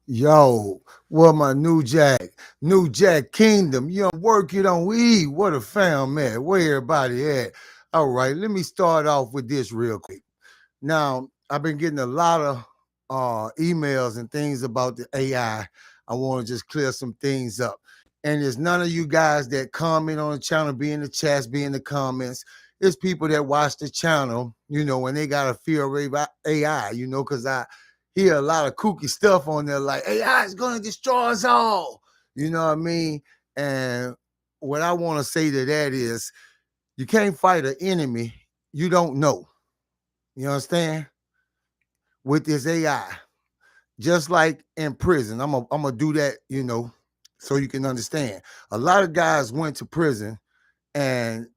Yo, what my New Jack Kingdom. You don't work, you don't eat. What a fam, man. Where everybody at? All right, let me start off with this real quick. Now, I've been getting a lot of emails and things about the AI. I want to just clear some things up. And there's none of you guys that comment on the channel, be in the chats, be in the comments. It's people that watch the channel, when they got a fear of AI, because I hear a lot of kooky stuff on there like AI is going to destroy us all. You know what I mean? And what I want to say to that is you can't fight an enemy you don't know. You understand? With this AI, just like in prison, I'm gonna do that, so you can understand. A lot of guys went to prison, and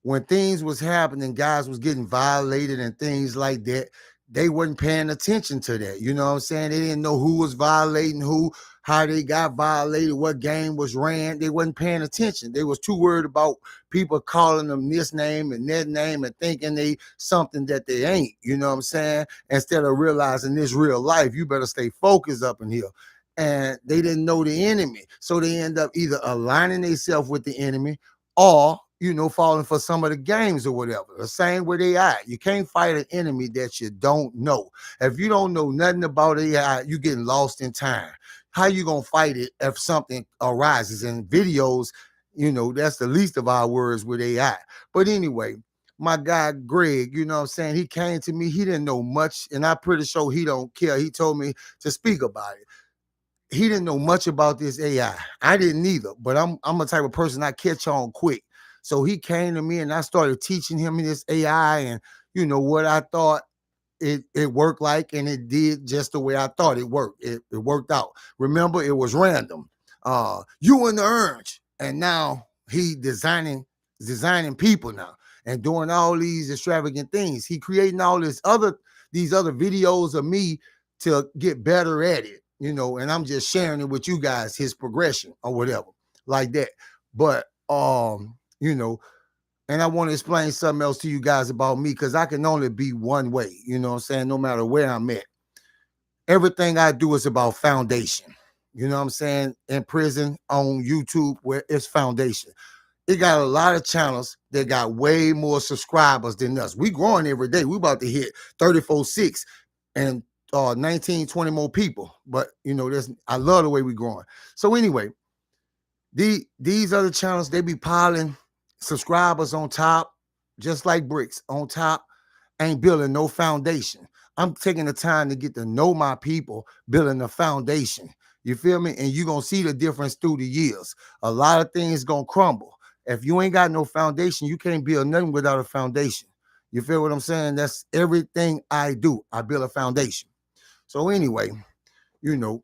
when things was happening, guys was getting violated and things like that. They wasn't paying attention to that. You know what I'm saying? They didn't know who was violating who, how they got violated, what game was ran. They wasn't paying attention. They was too worried about people calling them this name and that name and thinking they something that they ain't. You know what I'm saying? Instead of realizing this real life, you better stay focused up in here. And they didn't know the enemy. So they end up either aligning themselves with the enemy or falling for some of the games or whatever. The same with AI. You can't fight an enemy that you don't know. If you don't know nothing about AI, you getting lost in time. How you gonna fight it if something arises? In videos, that's the least of our words with AI. But anyway, my guy Greg, you know what I'm saying? He came to me, he didn't know much, and I'm pretty sure he don't care. He told me to speak about it. He didn't know much about this AI. I didn't either, but I'm a type of person I catch on quick. So he came to me and I started teaching him this AI and what I thought it worked like, and it did just the way I thought it worked. It worked out. Remember, it was random. You and the urge. And now he designing people now and doing all these extravagant things. He creating all these other videos of me to get better at it, and I'm just sharing it with you guys, his progression or whatever, like that. But and I want to explain something else to you guys about me because I can only be one way, you know what I'm saying, no matter where I'm at. Everything I do is about foundation. You know what I'm saying? In prison, on YouTube, where it's foundation. It got a lot of channels that got way more subscribers than us. We growing every day. We about to hit 34.6 and 19, 20 more people. But I love the way we growing. So anyway, these other channels, they be piling subscribers on top, just like bricks on top, ain't building no foundation. I'm taking the time to get to know my people, building a foundation. You feel me? And you're going to see the difference through the years. A lot of things going to crumble. If you ain't got no foundation, you can't build nothing without a foundation. You feel what I'm saying? That's everything I do. I build a foundation. So anyway, if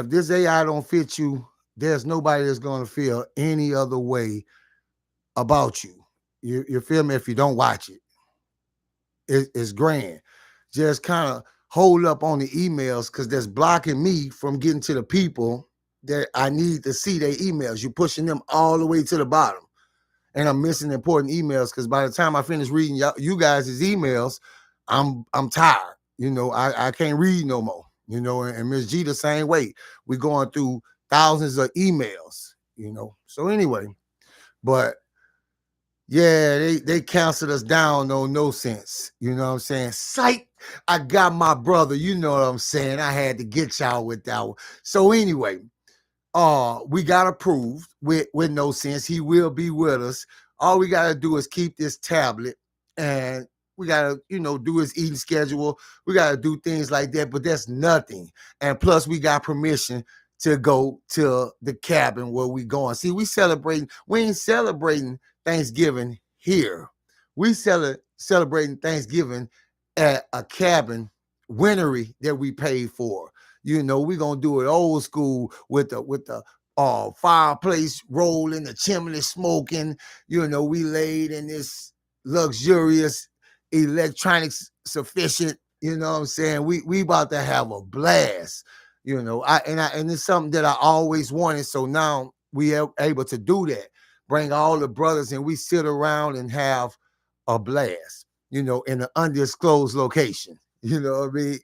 this AI don't fit you, there's nobody that's going to feel any other way about you. You feel me? If you don't watch it, it's grand. Just kind of hold up on the emails because that's blocking me from getting to the people that I need to see their emails. You're pushing them all the way to the bottom. And I'm missing important emails because by the time I finish reading you guys' emails, I'm tired. I can't read no more. And Miss G the same way. We're going through thousands of emails, So anyway, but yeah, they canceled us down on no sense. You know what I'm saying? Psych, I got my brother. You know what I'm saying? I had to get y'all with that one. So anyway, we got approved with no sense. He will be with us. All we got to do is keep this tablet and we got to, do his eating schedule. We got to do things like that, but that's nothing. And plus we got permission to go to the cabin where we going. See, we ain't celebrating Thanksgiving here. We celebrating Thanksgiving at a cabin winery that we paid for. We're gonna do it old school with the fireplace rolling, the chimney smoking. We laid in this luxurious, electronics sufficient. You know what I'm saying? We about to have a blast. And it's something that I always wanted. So now we are able to do that. Bring all the brothers and we sit around and have a blast. In an undisclosed location. You know what I mean?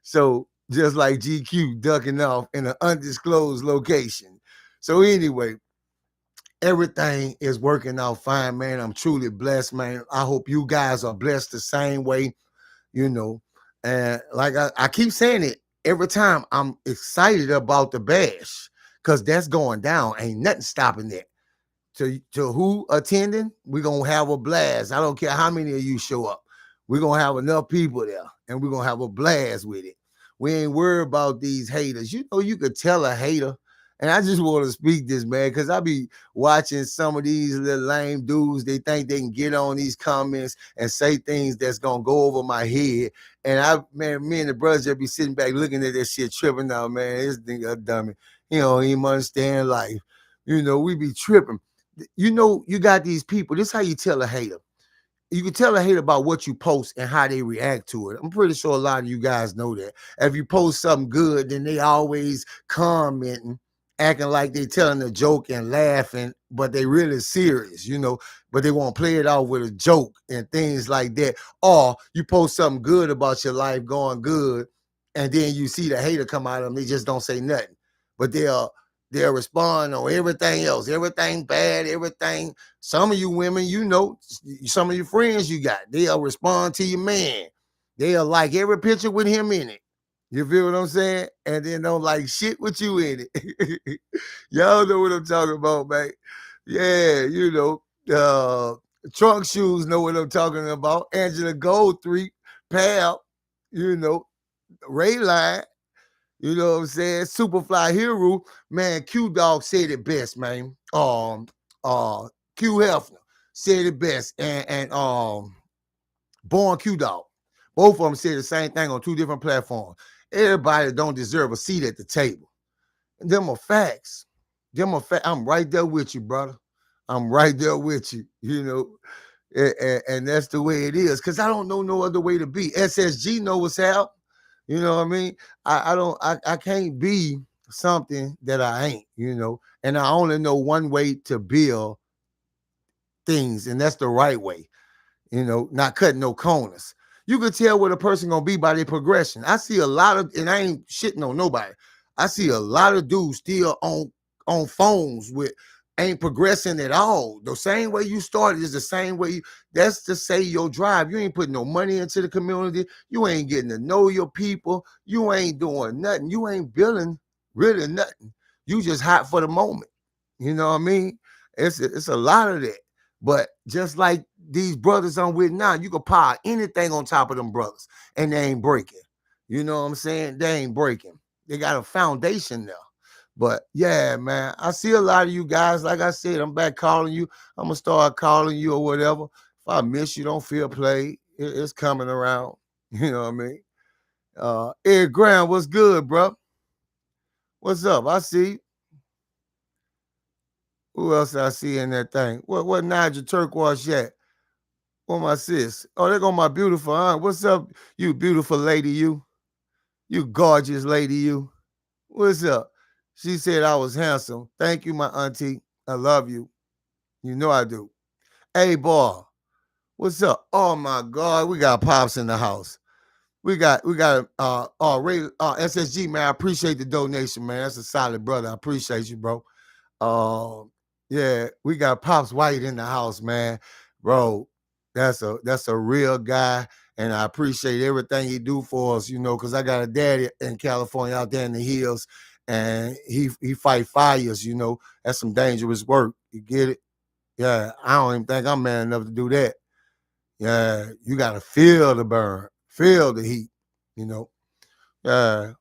So just like GQ ducking off in an undisclosed location. So anyway, everything is working out fine, man. I'm truly blessed, man. I hope you guys are blessed the same way, you know. And like I keep saying it every time, I'm excited about the bash because that's going down. Ain't nothing stopping that. To who attending, we're gonna have a blast. I don't care how many of you show up. We're gonna have enough people there and we're gonna have a blast with it. We ain't worried about these haters. You know, you could tell a hater. And I just want to speak this, man, because I be watching some of these little lame dudes. They think they can get on these comments and say things that's gonna go over my head. And me and the brothers just be sitting back looking at that shit, tripping out, man. This nigga a dummy. He don't even understand life. You know, we be tripping. You know, you got these people. This is how you tell a hater. You can tell a hater about what you post and how they react to it. I'm pretty sure a lot of you guys know that. If you post something good, then they always commenting, acting like they telling a joke and laughing, but they really serious, you know, but they want to play it off with a joke and things like that. Or you post something good about your life going good, and then you see the hater come out of them, they just don't say nothing. But they'll respond on everything else, everything bad, everything. Some of you women, you know, some of your friends you got, they'll respond to your man. They'll like every picture with him in it. You feel what I'm saying? And then don't like shit with you in it. Y'all know what I'm talking about, man. Yeah, you know, trunk shoes know what I'm talking about. Angela Goldthreet, Pal, you know, Rayline. You know what I'm saying? Superfly Hero, man. Q Dog said it best, man. Q Hefner said it best, and Born Q Dog. Both of them said the same thing on two different platforms. Everybody don't deserve a seat at the table. And them are facts. I'm right there with you, brother. I'm right there with you. You know, and that's the way it is. Cause I don't know no other way to be. SSG know what's out. You know what I mean? I can't be something that I ain't, you know, and I only know one way to build things, and that's the right way, you know, not cutting no corners. You can tell what a person gonna be by their progression. I see a lot of, and I ain't shitting on nobody. I see a lot of dudes still on phones with ain't progressing at all. The same way you started is the same way that's to say your drive. You ain't putting no money into the community. You ain't getting to know your people. You ain't doing nothing. You ain't building really nothing. You just hot for the moment. You know what I mean? It's a lot of that. But just like these brothers I'm with now, you can pile anything on top of them brothers and they ain't breaking. You know what I'm saying? They ain't breaking. They got a foundation there. But yeah, man, I see a lot of you guys. Like I said, I'm back calling you. I'm gonna start calling you or whatever. If I miss you, don't feel played. It's coming around. You know what I mean? Ed Graham, what's good, bro? What's up? I see. Who else I see in that thing? What Nigel Turquoise yet? Where my sis? Oh, there go my beautiful aunt. What's up, you beautiful lady, you gorgeous lady, you. What's up? She said I was handsome. Thank you, my auntie. I love you. You know I do. Hey, boy, what's up? Oh my God, we got pops in the house. We got Ray SSG, man. I appreciate the donation, man. That's a solid brother. I appreciate you, bro. Um, yeah, we got Pops White in the house, man. Bro, that's a real guy, and I appreciate everything he do for us, you know, because I got a daddy in California out there in the hills, and he fight fires, you know. That's some dangerous work. You get it? Yeah, I don't even think I'm man enough to do that. Yeah, you gotta feel the burn, feel the heat, you know. Yeah.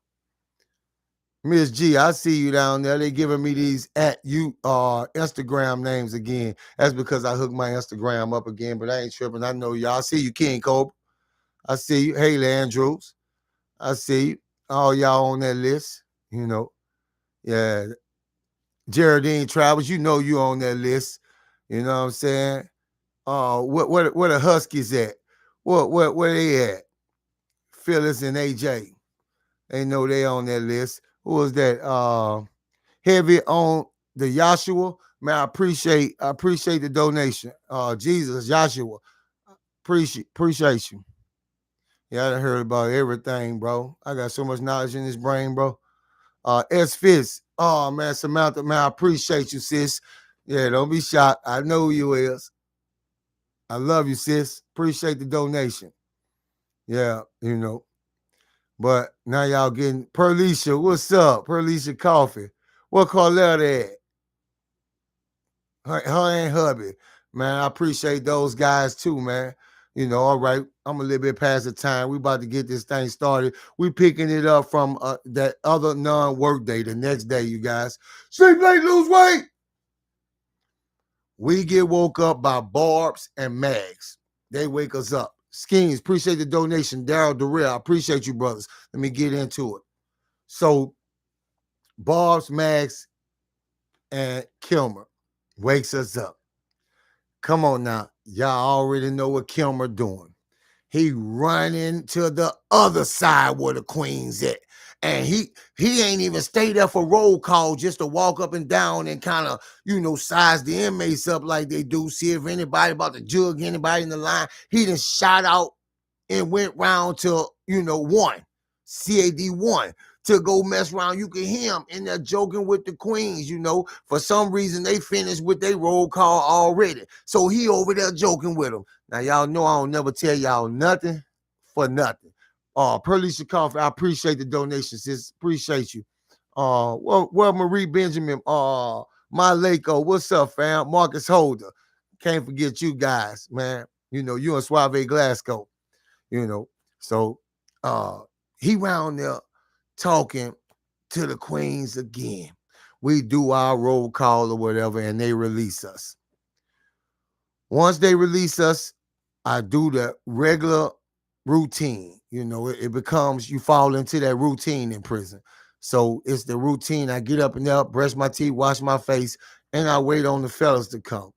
Miss G, I see you down there. They giving me these at you Instagram names again. That's because I hooked my Instagram up again, but I ain't tripping. I know y'all. I see you, King Cobra. I see you. Haley Andrews. I see you. All y'all on that list. You know. Yeah. Geraldine Travels, you know you on that list. You know what I'm saying? Where the Huskies at? Where they at? Phyllis and AJ. They know they on that list. Who was that? Heavy on the Joshua. Man, I appreciate the donation. Jesus, Joshua. Appreciate you. Yeah, I done heard about everything, bro. I got so much knowledge in this brain, bro. S Fist. Oh man, Samantha, man, I appreciate you, sis. Yeah, don't be shocked. I know who you is. I love you, sis. Appreciate the donation. Yeah, you know. But now y'all getting Perlisha, what's up? Perlisha Coffee. What Carletta at? Her and hubby. Man, I appreciate those guys too, man. You know, all right. I'm a little bit past the time. We about to get this thing started. We picking it up from that other non-work day, the next day, you guys. Sleep late, lose weight. We get woke up by Barbs and Mags. They wake us up. Schemes, appreciate the donation. Daryl Durrell, I appreciate you, brothers. Let me get into it. So, Barbs, Mags, and Kilmer wakes us up. Come on now. Y'all already know what Kilmer doing. He running to the other side where the queen's at. And he ain't even stay there for roll call just to walk up and down and kind of, size the inmates up like they do. See if anybody about to jug anybody in the line. He done shot out and went round to, one, CAD 1, to go mess around. You can hear him in there joking with the queens, For some reason, they finished with their roll call already. So he over there joking with them. Now, y'all know I don't never tell y'all nothing for nothing. Perlisha Coffee, I appreciate the donations, sis. Appreciate you. Well, Marie Benjamin, my Lako, what's up, fam? Marcus Holder. Can't forget you guys, man. You and Suave Glasgow. So he round there talking to the queens again. We do our roll call or whatever, and they release us. Once they release us, I do the regular routine. It becomes, you fall into that routine in prison. So it's the routine. I get up and up, brush my teeth, wash my face, and I wait on the fellas to come.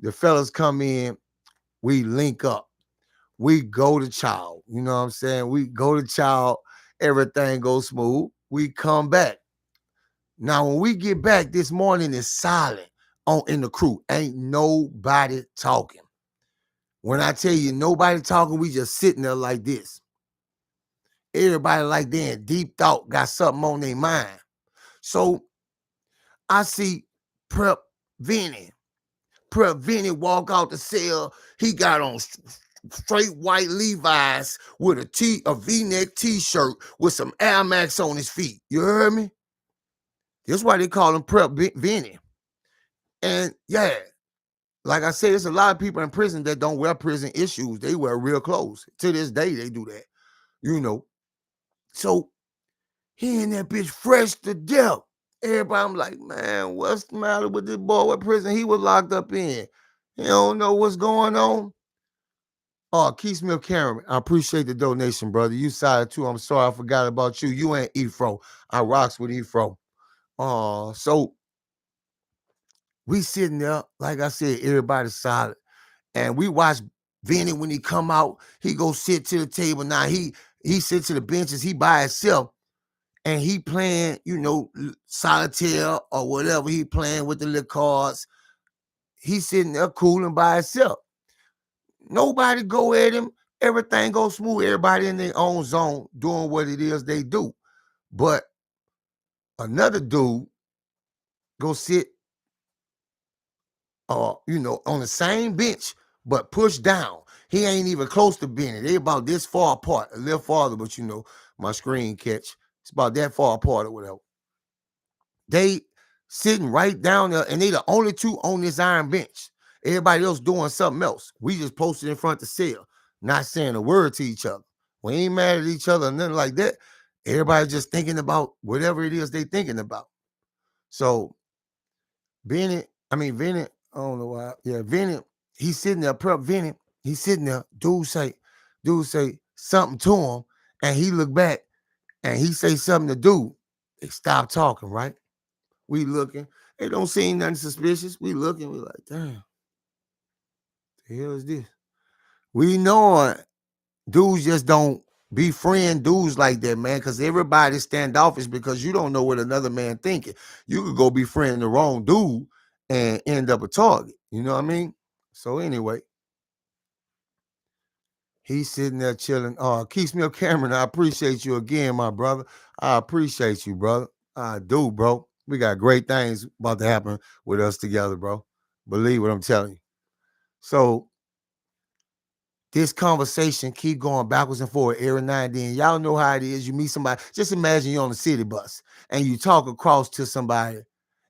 The fellas come in, we link up. We go to chow. You know what I'm saying? We go to chow. Everything goes smooth. We come back. Now, when we get back this morning, it's silent in the crew. Ain't nobody talking. When I tell you nobody talking, we just sitting there like this. Everybody like they in deep thought, got something on their mind. So I see Prep.Vennie. Prep.Vennie walk out the cell. He got on straight white Levi's with a V-neck t-shirt with some Air Max on his feet. You heard me? That's why they call him Prep.Vennie. And yeah, like I said, there's a lot of people in prison that don't wear prison issues. They wear real clothes. To this day, they do that. So he in that bitch fresh to death. Everybody, I'm like, man, what's the matter with this boy? What prison he was locked up in? He don't know what's going on. Oh, Keith Smith Cameron, I appreciate the donation, brother. You sided too. I'm sorry I forgot about you. You ain't Efro. I rocks with Efro. So we sitting there, like I said, everybody's solid. And we watch Vennie when he come out. He go sit to the table. Now he sits to the benches. He by himself. And he playing, solitaire or whatever he playing with the little cards. He's sitting there cooling by himself. Nobody go at him. Everything goes smooth. Everybody in their own zone doing what it is they do. But another dude go sit, on the same bench, but pushed down. He ain't even close to Benny. They about this far apart, a little farther, but my screen catch. It's about that far apart or whatever. They sitting right down there, and they the only two on this iron bench. Everybody else doing something else. We just posted in front of the cell, not saying a word to each other. We ain't mad at each other or nothing like that. Everybody just thinking about whatever it is they thinking about. So Vennie, I don't know why. Yeah, Vennie, he's sitting there, Prep.Vennie, he's sitting there. Dude say something to him, and he look back and he say something to dude. They stop talking, right? We looking. It don't seem nothing suspicious. We looking. We like, damn, the hell is this? We know dudes just don't befriend dudes like that, man, because everybody's standoffish because you don't know what another man thinking. You could go befriend the wrong dude and end up a target. You know what I mean? So anyway, He's sitting there chilling. Keeps me a Cameron, I appreciate you again, my brother. I appreciate you, brother. I do, bro. We got great things about to happen with us together, bro. Believe what I'm telling you. So this conversation keep going backwards and forward every now and then. Y'all know how it is. You meet somebody. Just imagine you're on a city bus and you talk across to somebody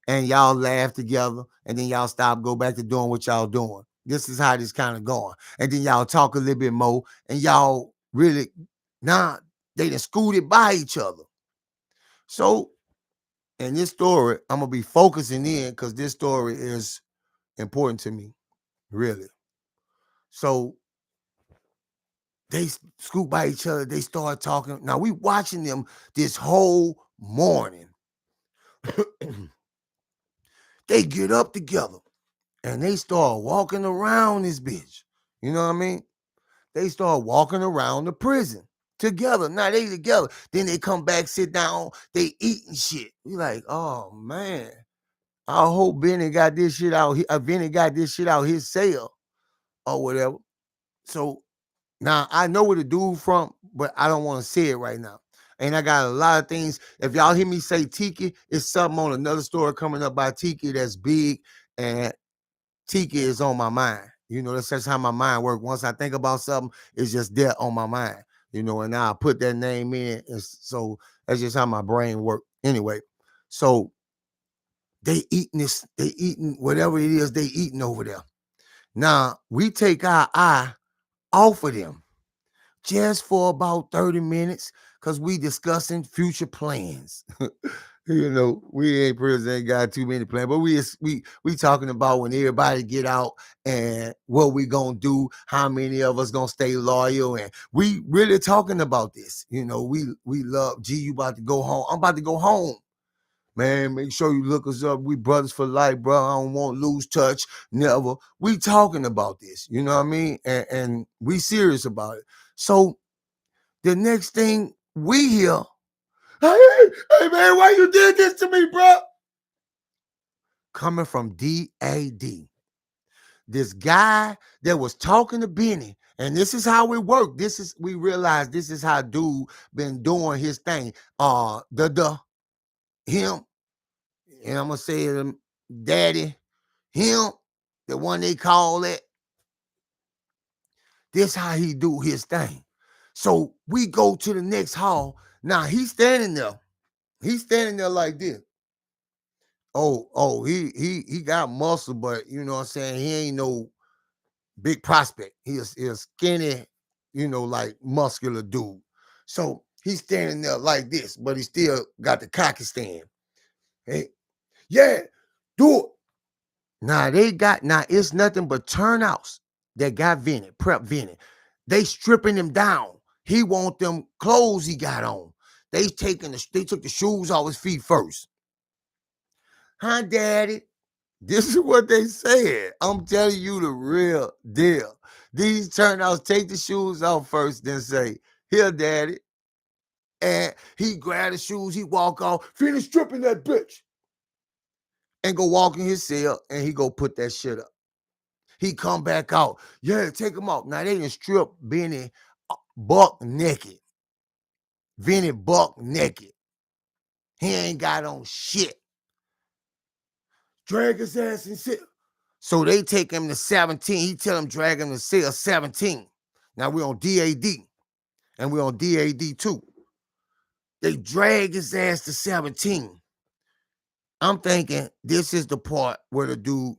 and y'all laugh together and then y'all stop, go back to doing what y'all doing. This is how this kind of going. And then y'all talk a little bit more and y'all really, they done scooted by each other. So in this story, I'm going to be focusing in because this story is important to me, really. So they scoot by each other. They start talking. Now we watching them this whole morning. They get up together and they start walking around this bitch. You know what I mean? They start walking around the prison together. Now they together. Then they come back, sit down. They eating shit. We like, oh man. I hope Benny got this shit out. Benny got this shit out his cell or whatever. So now I know where the dude from, but I don't want to say it right now. And I got a lot of things. If y'all hear me say Tiki, it's something on another story coming up by Tiki that's big, and Tiki is on my mind. You know, that's just how my mind works. Once I think about something, it's just there on my mind. You know, and now I put that name in, and so that's just how my brain works. Anyway, so they eating whatever it is they eating over there. Now we take our eye off of them just for about 30 minutes because we discussing future plans. You know, we ain't got too many plans, but we talking about when everybody get out and what we gonna do, how many of us gonna stay loyal, and we really talking about this. You know, we love G, you about to go home. I'm about to go home. Man, make sure you look us up. We brothers for life, bro. I don't want to lose touch. Never. We talking about this. You know what I mean? And we serious about it. So the next thing we hear, hey man, why you did this to me, bro? Coming from DAD. This guy that was talking to Benny, and this is how it worked. We realized this is how dude been doing his thing. Him, and I'm gonna say him, daddy, him, the one they call it. This how he do his thing. So we go to the next hall. Now he's standing there. He's standing there like this. He got muscle, but you know what I'm saying? He ain't no big prospect. He is skinny, you know, like muscular dude. So he's standing there like this, but he still got the cocky stand. Hey, yeah, do it. Now it's nothing but turnouts that got Vennie, Prep.Vennie. They stripping him down. He want them clothes he got on. They took the shoes off his feet first. Huh, daddy? This is what they said. I'm telling you the real deal. These turnouts take the shoes off first, then say, here, daddy. And he grab the shoes, he walk off, finish stripping that bitch. And go walk in his cell, and he go put that shit up. He come back out. Yeah, take him off. Now they done strip Benny buck naked. Vennie buck naked. He ain't got on shit. Drag his ass in cell. So they take him to 17. He tell him drag him to cell 17. Now we're on DAD. And we're on DAD too. They drag his ass to 17. I'm thinking this is the part where the dude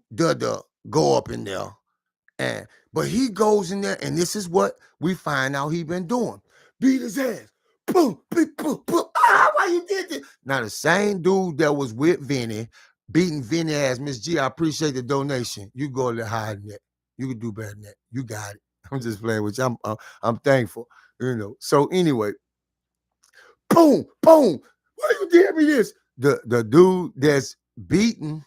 go up in there. But he goes in there, and this is what we find out he been doing. Beat his ass. Boom, boom, boom, boom. Why you did this? Now, the same dude that was with Vennie, beating Vennie ass, Miss G, I appreciate the donation. You go a little higher than that. You can do better than that. You got it. I'm just playing with you. I'm thankful. You know. So anyway, boom, boom. Why you did me this? The dude that's beating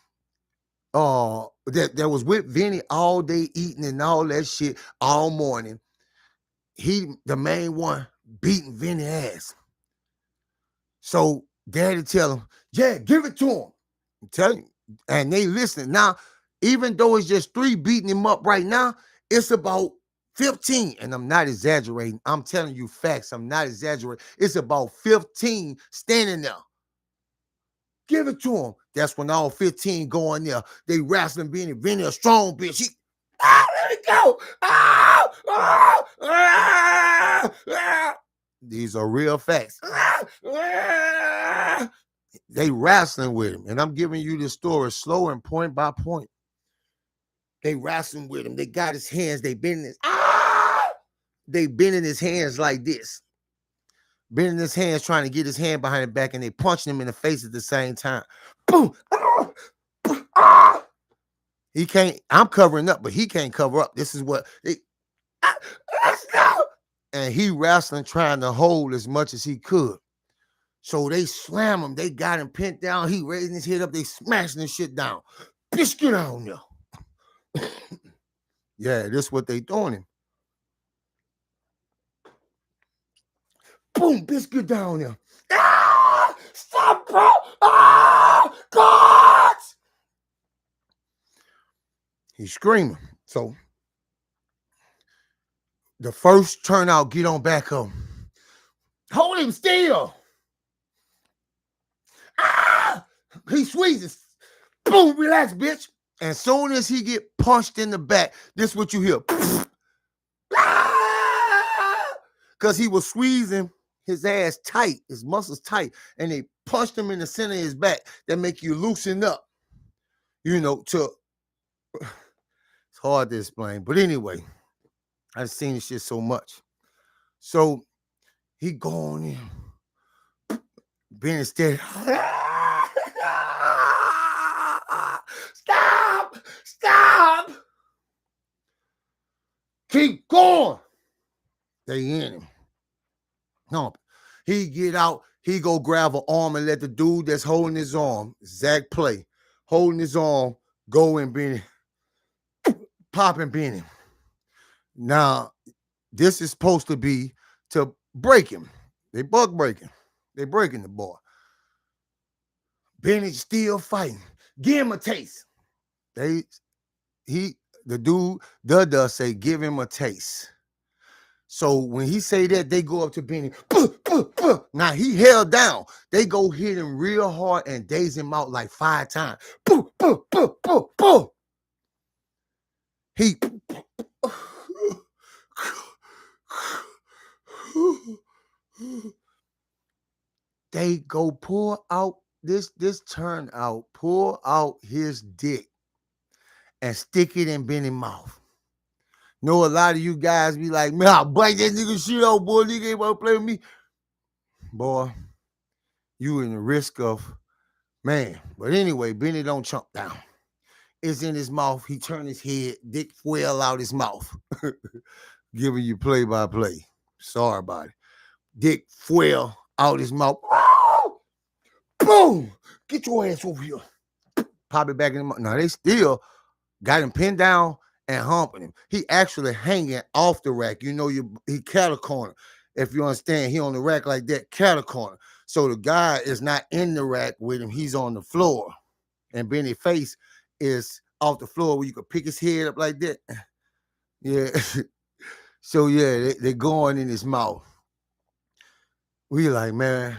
that was with Vennie all day eating and all that shit all morning. He the main one beating Vennie ass. So daddy tell him, yeah, give it to him. Tell him. And they listening. Now, even though it's just 3 beating him up right now, it's about 15, and I'm not exaggerating. I'm telling you facts. I'm not exaggerating. It's about 15 standing there. Give it to him. That's when all 15 go in there. They wrestling Vennie a strong bitch. Let it go. These are real facts. They wrestling with him. And I'm giving you this story slow and point by point. They wrestling with him. They got his hands. They bending his hands like this. Bending his hands, trying to get his hand behind his back, and they punching him in the face at the same time. Boom! He can't, I'm covering up, but he can't cover up. This is what and he wrestling, trying to hold as much as he could. So they slam him. They got him pinned down. He raising his head up. They smashing his shit down. Bitch, get down there. Yeah, this is what they doing him. Boom, bitch, get down there. Stop, bro. God. He's screaming. So the first turnout, get on back up. Hold him still. He squeezes. Boom, relax, bitch. As soon as he get punched in the back, this is what you hear. Because he was squeezing his ass tight, his muscles tight, and they punched him in the center of his back. That make you loosen up, it's hard to explain. But anyway, I've seen this shit so much. So he going in, being steady. Stop! Keep going. They in him. No, he get out. He go grab an arm and let the dude that's holding his arm, Zach Play, holding his arm, go and Benny, pop and Benny. Now, this is supposed to be to break him. They bug breaking. They breaking the boy. Benny's still fighting. Give him a taste. The dude does say, give him a taste. So when he say that, they go up to Benny. Now he held down. They go hit him real hard and daze him out like 5 times. He they go pull out this turnout, pull out his dick and stick it in Benny's mouth. Know a lot of you guys be like, man, I'll bite that nigga shit out, boy. Nigga ain't want to play with me. Boy, you in the risk of, man. But anyway, Benny don't chomp down. It's in his mouth. He turned his head, dick fell out his mouth. Giving you play-by-play. Sorry about it. Dick fell out his mouth. Boom! Get your ass over here. Pop it back in the mouth. Now, they still got him pinned down and humping him. He actually hanging off the rack. He cattle corner. If you understand, he on the rack like that, cattle corner. So the guy is not in the rack with him. He's on the floor. And Benny's face is off the floor where you could pick his head up like that. Yeah. So, yeah, they going in his mouth. We like, man,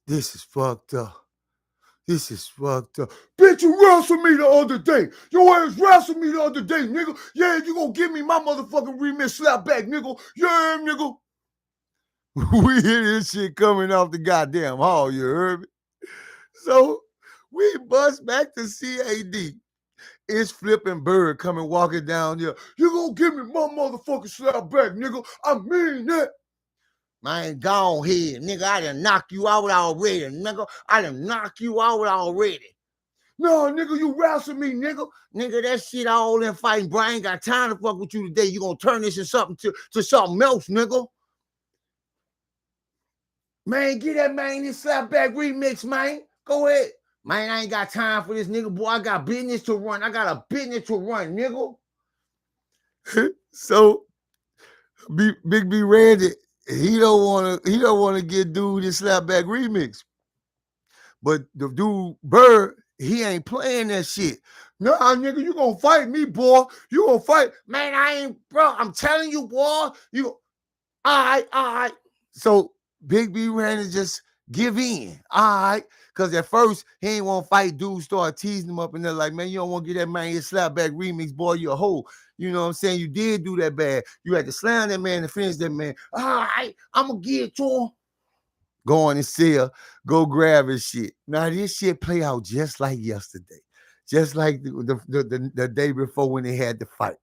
this is fucked up. This is fucked up. Bitch, you wrestled me the other day. Your ass wrestled me the other day, nigga. Yeah, you gonna give me my motherfucking remix slap back, nigga. Yeah, nigga. We hear this shit coming off the goddamn hall, you heard me? So we bust back to CAD. It's Flipping Bird coming walking down there. You gonna give me my motherfucking slap back, nigga. I mean that. Man, go ahead, nigga. I done knock you out already, nigga. I done knock you out already. No, nigga, you wrestle me, nigga. Nigga, that shit all in fighting, bro. I ain't got time to fuck with you today. You gonna turn this into something to something else, nigga. Man, get that man this slapback remix, man. Go ahead. Man, I ain't got time for this, nigga. Boy, I got business to run. I got a business to run, nigga. So, Big B Randy, he don't wanna get dude this slapback remix. But the dude Bird, He ain't playing that shit. Nah, nigga, you gonna fight me, boy. You gonna fight. Man, I ain't, bro. I'm telling you, boy. You, all right. So Big B ran to just give in. All right. Because at first, he ain't want to fight. Dudes started teasing him up, and they're like, man, you don't want to get that man your slapback remix, boy. You a hoe. You know what I'm saying? You did do that bad. You had to slam that man and finish that man. All right, I'm going to get it to him. Go on and sell. Go grab his shit. Now, this shit play out just like yesterday. Just like the day before when they had the fight.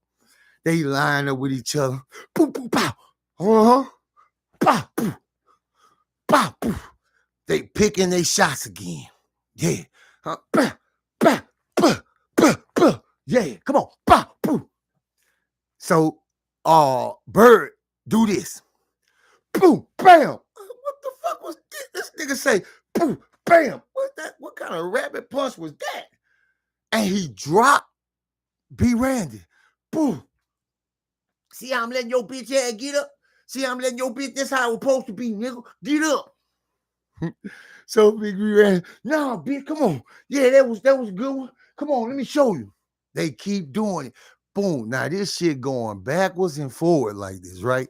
They line up with each other. Boom, boom, pow. Uh-huh. Pow, poof. Pow, poof. They picking their shots again. Yeah. Bah, bah, bah, bah, bah. Yeah. Come on. Pow, poof. So, Bird, do this. Boom, bam. What the fuck was this? This nigga say, boom, bam. What's that? What kind of rabbit punch was that? And he dropped B. Randy. Boom. See how I'm letting your bitch ass get up? See how I'm letting your bitch, that's how it was supposed to be, nigga. Get up. So Big B Randy, nah, bitch, come on. Yeah, that was a good one. Come on, let me show you. They keep doing it. Boom. Now this shit going backwards and forward like this, right?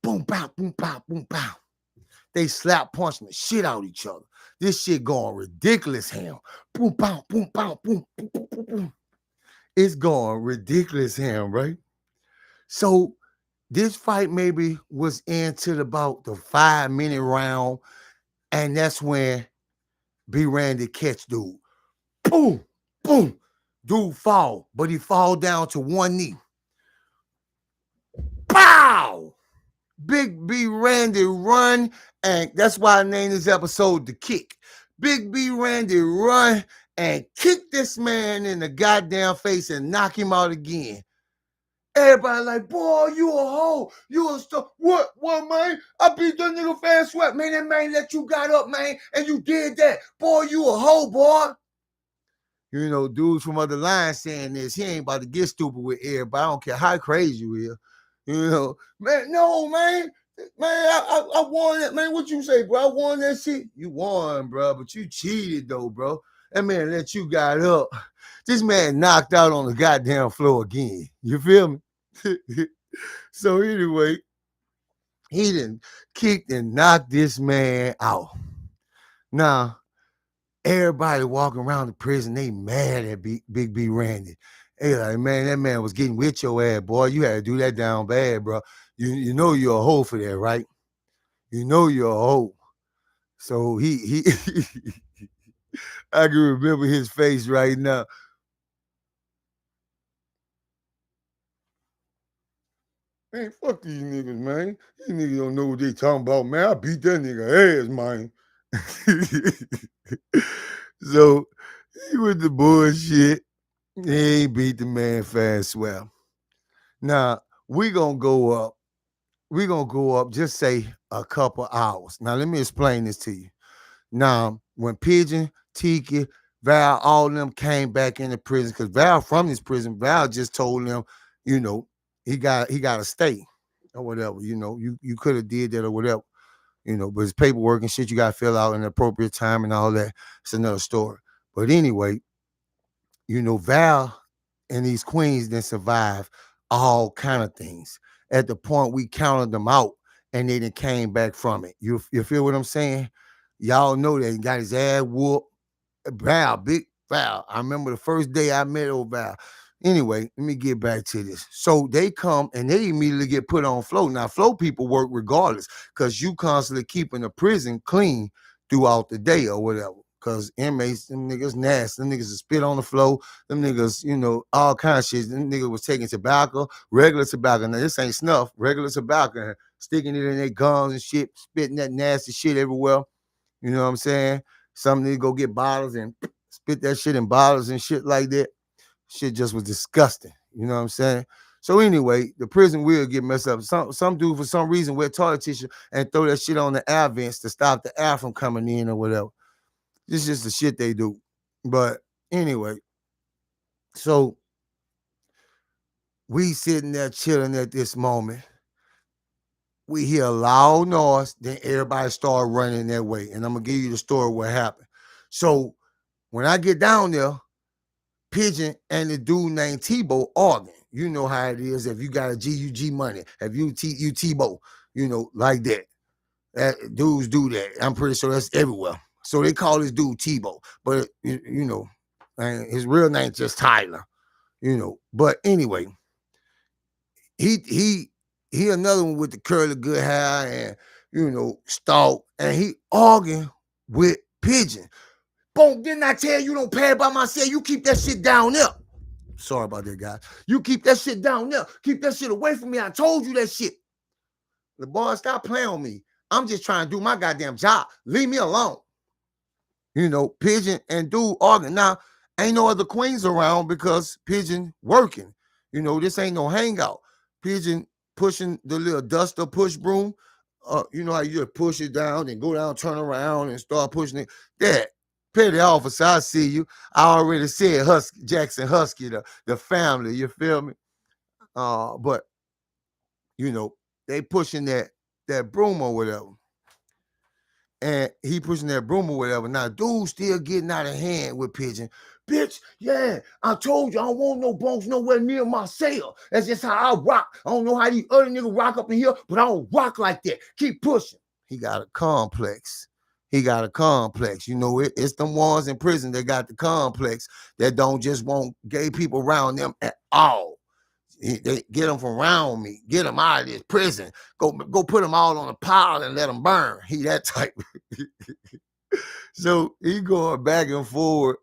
Boom, pow, boom, pow, boom, pow. They slap punching the shit out of each other. This shit going ridiculous, hell. Boom, pow, boom, pow, boom, boom, boom, boom, boom. It's going ridiculous, hell, right? So this fight maybe was into about the 5-minute round, and that's when B. Randy catch dude. Boom, boom. Dude fall, but he fall down to one knee. Pow! Big B Randy run, and that's why I named this episode The Kick. Big B Randy run and kick this man in the goddamn face and knock him out again. Everybody like, boy, you a hoe. You a stuff. What, man? I beat that nigga fan sweat. Man, that man let you got up, man, and you did that. Boy, you a hoe, boy. You know, dudes from other lines saying this. He ain't about to get stupid with everybody. I don't care how crazy you is. You know, man, no, man. Man, I won that, man. What you say, bro? I won that shit. You won, bro, but you cheated, though, bro. That man let you got up. This man knocked out on the goddamn floor again. You feel me? So anyway, he done kicked and knocked this man out. Now, everybody walking around the prison, they mad at Big B Randy. They like, man, that man was getting with your ass, boy. You had to do that down bad, bro. You know you're a hoe for that, right? You know you're a hoe. So he I can remember his face right now. Man, fuck these niggas, man. These niggas don't know what they talking about, man. I beat that nigga ass, man. So he with the bullshit. He ain't beat the man fast well. Now, we gonna go up. We're going to go up, just say a couple hours. Now, let me explain this to you. Now, when Pigeon, Tiki, Val, all of them came back into prison, because Val from this prison, Val just told them, you know, he got to stay or whatever. You know, you could have did that or whatever, you know, but it's paperwork and shit you got to fill out in the appropriate time and all that. It's another story. But anyway, you know, Val and these queens that survive all kind of things. At the point we counted them out and they done came back from it. You feel what I'm saying? Y'all know that he got his ass whooped. Val, big Val. I remember the first day I met old Val. Anyway, let me get back to this. So they come and they immediately get put on flow. Now, flow people work regardless because you constantly keeping the prison clean throughout the day or whatever. Because inmates, them niggas nasty. Them niggas will spit on the floor. Them niggas, you know, all kinds of shit. Them niggas was taking tobacco, regular tobacco. Now, this ain't snuff, regular tobacco. Sticking it in their gums and shit, spitting that nasty shit everywhere. You know what I'm saying? Some niggas go get bottles and spit that shit in bottles and shit like that. Shit just was disgusting. You know what I'm saying? So anyway, the prison will get messed up. Some dude, for some reason, wear toilet tissue and throw that shit on the air vents to stop the air from coming in or whatever. This is just the shit they do. But anyway, so we sitting there chilling at this moment. We hear a loud noise, then everybody start running that way. And I'm going to give you the story of what happened. So When I get down there, Pigeon and the dude named Tebow arguing. You know how it is if you got a GUG money, if you Tebow, like that. Dudes do that. I'm pretty sure that's everywhere. So they call this dude Tebow, but and his real name's just Tyler. But anyway, he another one with the curly good hair and stalk, and he arguing with Pigeon. Boom, didn't I tell you don't pay by myself? You keep that shit down there. Sorry about that, guys. You keep that shit down there. Keep that shit away from me. I told you that shit. The boy, stop playing on me. I'm just trying to do my goddamn job. Leave me alone. Pigeon and dude arguing. Now, ain't no other queens around because Pigeon working. This ain't no hangout. Pigeon pushing the little duster push broom. You know how you just push it down and go down, turn around and start pushing it. That petty officer, I see you. I already said Jackson Husky, the family, you feel me? But they pushing that broom or whatever. And he pushing that broom or whatever. Now, dude still getting out of hand with Pigeon. Bitch, yeah, I told you I don't want no bunks nowhere near my cell. That's just how I rock. I don't know how these other niggas rock up in here, but I don't rock like that. Keep pushing. He got a complex. It's them ones in prison that got the complex that don't just want gay people around them at all. They get them from around me. Get them out of this prison. Go put them all on a pile and let them burn. He that type. So he going back and forward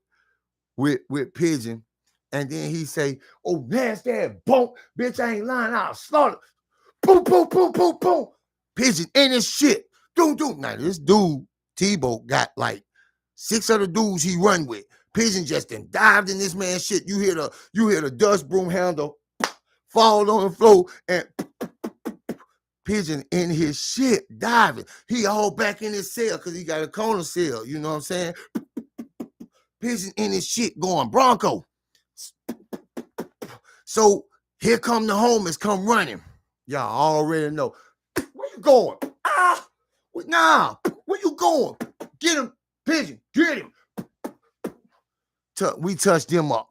with Pigeon. And then he say, oh, nasty ass bump. Bitch, I ain't lying. I'll slaughter. Boom, boom, boom, boom, boom. Pigeon in his shit. Doom. Now, this dude, Tebow, got like 6 other dudes he run with. Pigeon just then dived in this man's shit. You hear the dust broom handle fall on the floor, and Pigeon in his shit diving. He all back in his cell because he got a corner cell. You know what I'm saying? Pigeon in his shit going Bronco. So here come the homies come running. Y'all already know. Where you going? Nah, where you going? Get him, Pigeon, get him. We touched them up.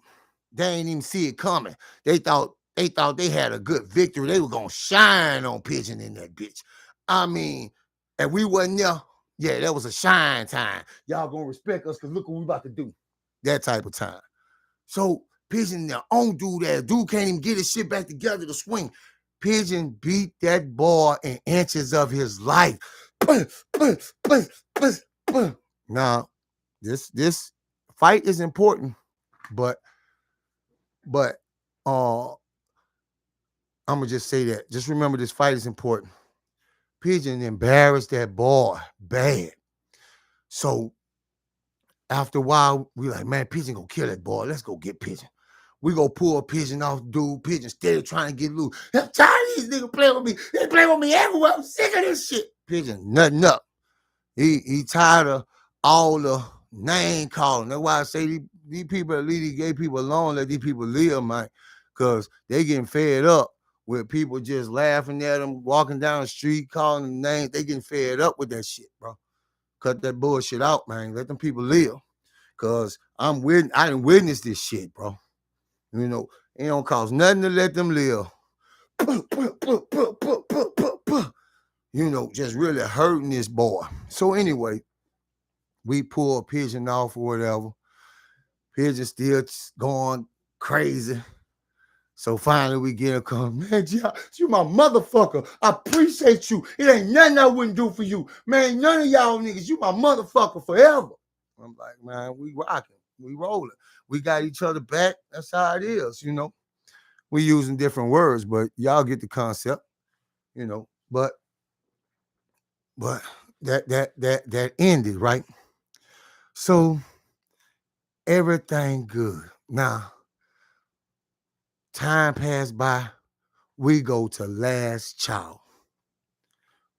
They ain't even see it coming. They thought they had a good victory. They were going to shine on Pigeon in that bitch. I mean, and we wasn't there. Yeah, that was a shine time. Y'all going to respect us because look what we about to do. That type of time. So Pigeon there, on dude that. Dude can't even get his shit back together to swing. Pigeon beat that boy in inches of his life. Now, this fight is important, but I'm going to just say that. Just remember this fight is important. Pigeon embarrassed that boy bad. So after a while, we like, man, Pigeon gonna kill that boy. Let's go get Pigeon. We go pull Pigeon off, dude. Pigeon steady trying to get loose. I'm tired of these niggas playing with me. They play with me everywhere. I'm sick of this shit. Pigeon nothing up. He tired of all the name calling. That's why I say these people that leave these gay people alone, let these people live, man. Because they getting fed up with people just laughing at them, walking down the street, calling them names. They getting fed up with that shit, bro. Cut that bullshit out, man. Let them people live. Because I didn't witness this shit, bro. It don't cost nothing to let them live. Just really hurting this boy. So anyway, we pull Pigeon off or whatever. Pigeon still going crazy. So finally we get a call. Man, you my motherfucker. I appreciate you. It ain't nothing I wouldn't do for you. Man, none of y'all niggas, you my motherfucker forever. I'm like, man, we rocking. We rolling. We got each other back. That's how it is, We using different words, but y'all get the concept, But that ended, right? So everything good. Now, time passed by. We go to last chow.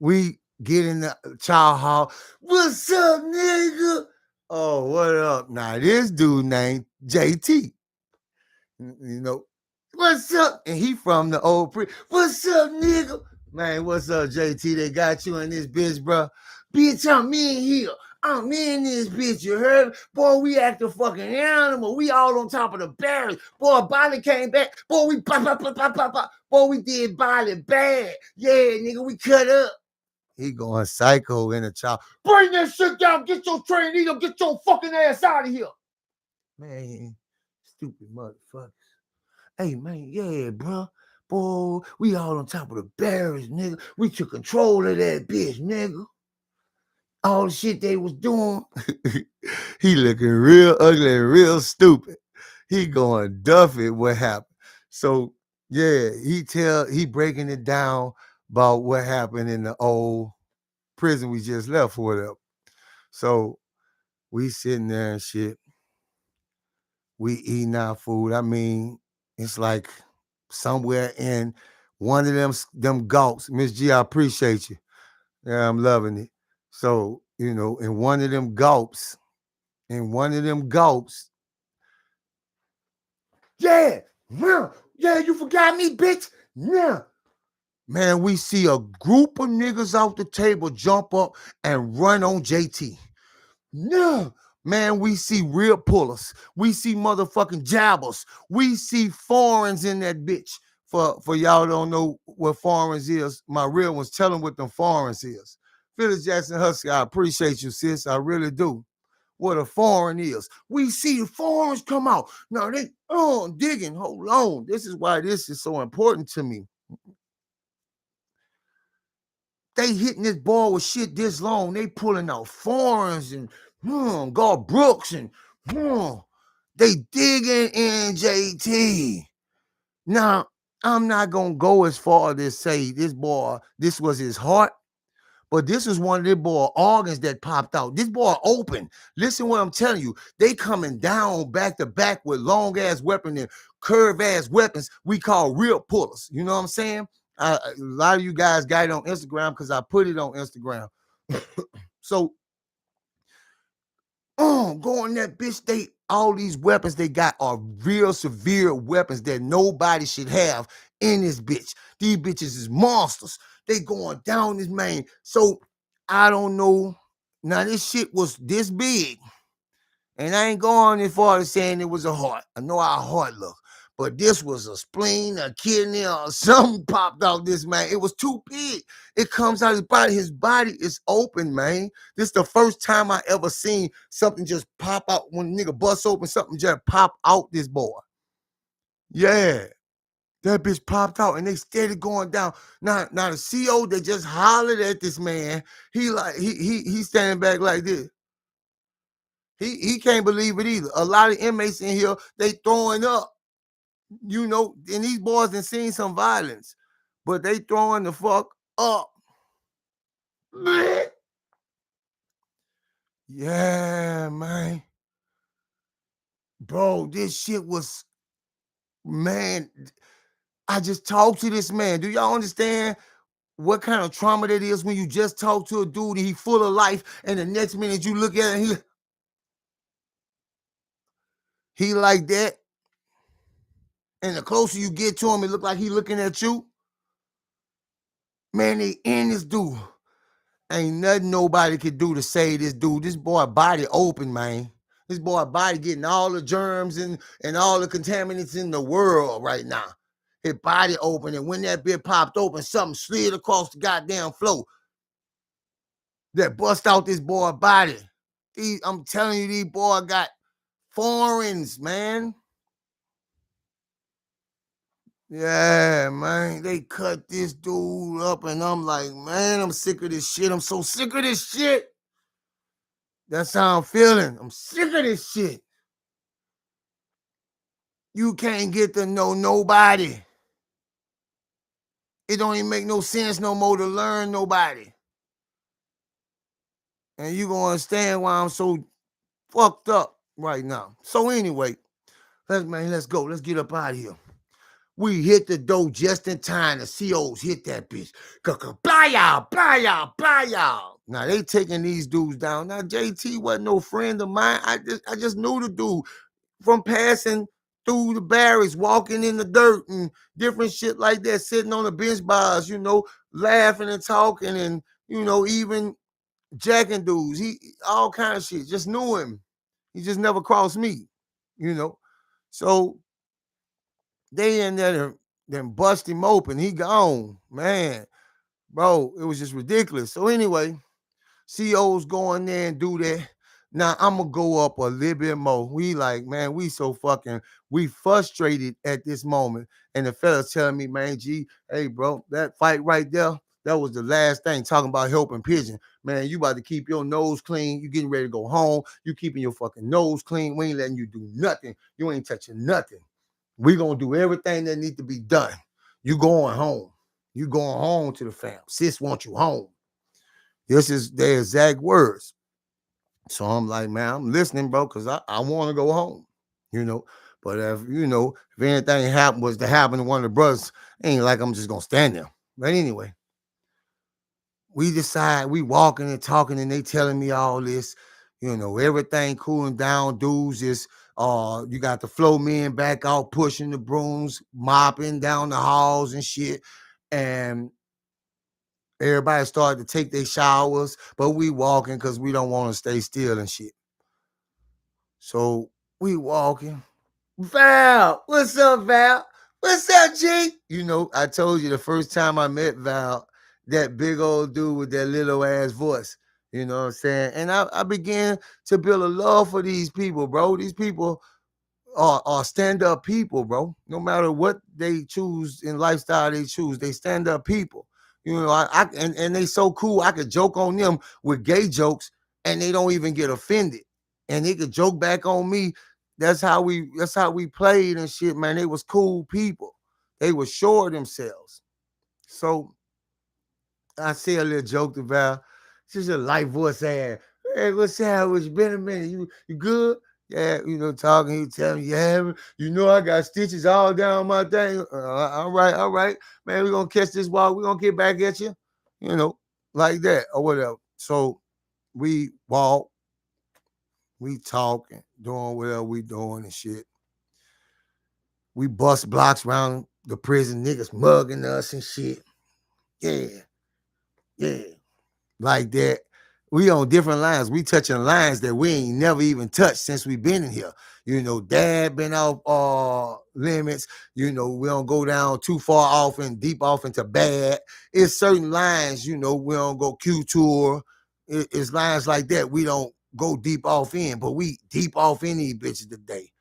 We get in the chow hall. What's up, nigga? Oh, what up? Now, this dude named JT. What's up? And he from the old What's up, nigga? Man, what's up, JT? They got you in this bitch, bro. Bitch, I'm in here. I'm in this bitch, you heard? Boy, we act a fucking animal. We all on top of the barrels. Boy, Bolly came back. Boy, we pop, pop, pop, pop, pop, pop. Boy, we did Bolly bad. Yeah, nigga, we cut up. He going psycho in the chop. Bring that shit down. Get your train, nigga. Get your fucking ass out of here. Man, stupid motherfuckers. Hey, man, yeah, bro. Boy, we all on top of the barrels, nigga. We took control of that bitch, nigga. All the shit they was doing. He looking real ugly and real stupid. He going Duffy what happened. So yeah, he breaking it down about what happened in the old prison we just left or whatever. So we sitting there and shit. We eating our food. I mean, it's like somewhere in one of them gulps. Miss G, I appreciate you. Yeah, I'm loving it. So, you know, in one of them gulps, yeah, you forgot me, bitch. Yeah. Man, we see a group of niggas out the table jump up and run on JT. No, man, we see real pullers. We see motherfucking jabbers. We see foreigns in that bitch. For y'all don't know what foreigns is, my real ones, tell them what them foreigns is. Phyllis Jackson Husky, I appreciate you, sis. I really do. What a foreign is. We see the foreigners come out. Now they digging. Hold on. This is why this is so important to me. They hitting this ball with shit this long. They pulling out foreigns and God Brooks and they digging in JT. Now, I'm not gonna go as far to say this was his heart, but this is one of the boy organs that popped out. This boy open. Listen what I'm telling you. They coming down back to back with long ass weapons and curved ass weapons we call real pullers. You know what I'm saying? A lot of you guys got it on Instagram because I put it on Instagram. So, going that bitch, all these weapons they got are real severe weapons that nobody should have in this bitch. These bitches is monsters. They going down this man. So, I don't know. Now, this shit was this big. And I ain't going as far as saying it was a heart. I know how a heart look. But this was a spleen, a kidney, or something popped out this man. It was too big. It comes out of his body. His body is open, man. This is the first time I ever seen something just pop out. When a nigga bust open, something just pop out this boy. Yeah. That bitch popped out and they steady going down. Now the CO, they just hollered at this man. He standing back like this. He can't believe it either. A lot of inmates in here, they throwing up. You know, and these boys done seen some violence, but they throwing the fuck up. Yeah, man. Bro, this shit was, man, I just talked to this man. Do y'all understand what kind of trauma that is when you just talk to a dude and he full of life and the next minute you look at him, he like that? And the closer you get to him, it look like he looking at you. Man, they in this dude. Ain't nothing nobody could do to save this dude. This boy body open, man. This boy body getting all the germs and all the contaminants in the world right now. His body open, and when that bit popped open, something slid across the goddamn floor that bust out this boy body. I'm telling you, these boy got foreigns, man. Yeah, man. They cut this dude up, and I'm like, man, I'm sick of this shit. I'm so sick of this shit. That's how I'm feeling. I'm sick of this shit. You can't get to know nobody. It don't even make no sense no more to learn nobody. And you gonna understand why I'm so fucked up right now. So anyway, let's go. Let's get up out of here. We hit the door just in time. The COs hit that bitch. Blah y'all, blah y'all, blah y'all. Now they taking these dudes down. Now JT wasn't no friend of mine. I just knew the dude from passing through the barracks, walking in the dirt and different shit like that, sitting on the bench bars, you know, laughing and talking and, you know, even jacking dudes, he all kind of shit. Just knew him. He just never crossed me, you know. So they in there then bust him open. He gone, man, bro. It was just ridiculous. So anyway, COs go in there and do that. Now I'm gonna go up a little bit more. We like, man, we frustrated at this moment. And the fella's telling me, man, G, hey, bro, that fight right there, that was the last thing. Talking about helping pigeon. Man, you about to keep your nose clean. You getting ready to go home. You keeping your fucking nose clean. We ain't letting you do nothing. You ain't touching nothing. We gonna do everything that need to be done. You going home. You going home to the fam. Sis wants you home. This is their exact words. So I'm like, man, I'm listening, bro, because I want to go home, you know. But if anything was to happen to one of the brothers, ain't like I'm just gonna stand there. But anyway, we decide we walking and talking, and they telling me all this, everything cooling down. Dudes is you got the flow men back out pushing the brooms, mopping down the halls and shit. And everybody started to take their showers, but we walking because we don't want to stay still and shit. So we walking. Val, what's up, Val? What's up, G? I told you the first time I met Val, that big old dude with that little ass voice. You know what I'm saying? And I began to build a love for these people, bro. These people are stand-up people, bro. No matter what they choose in lifestyle they choose, they stand-up people. And they so cool. I could joke on them with gay jokes, and they don't even get offended. And they could joke back on me. That's how we played and shit, man. They was cool people. They were sure of themselves. So I say a little joke to Val. She's a light voice ass. Hey, what's up? It's been a minute. You good? Yeah, talking. He telling me, yeah, I got stitches all down my thing. All right, man. We're gonna catch this walk. We're gonna get back at you, like that or whatever. So we walk, we talking, doing whatever we doing and shit. We bust blocks around the prison, niggas mugging us and shit. Yeah. Like that. We on different lines. We touching lines that we ain't never even touched since we been in here. Dad been off limits. We don't go down too far off and deep off into bad. It's certain lines, we don't go Q tour. It's lines like that. We don't go deep off in, but we deep off in these bitches today.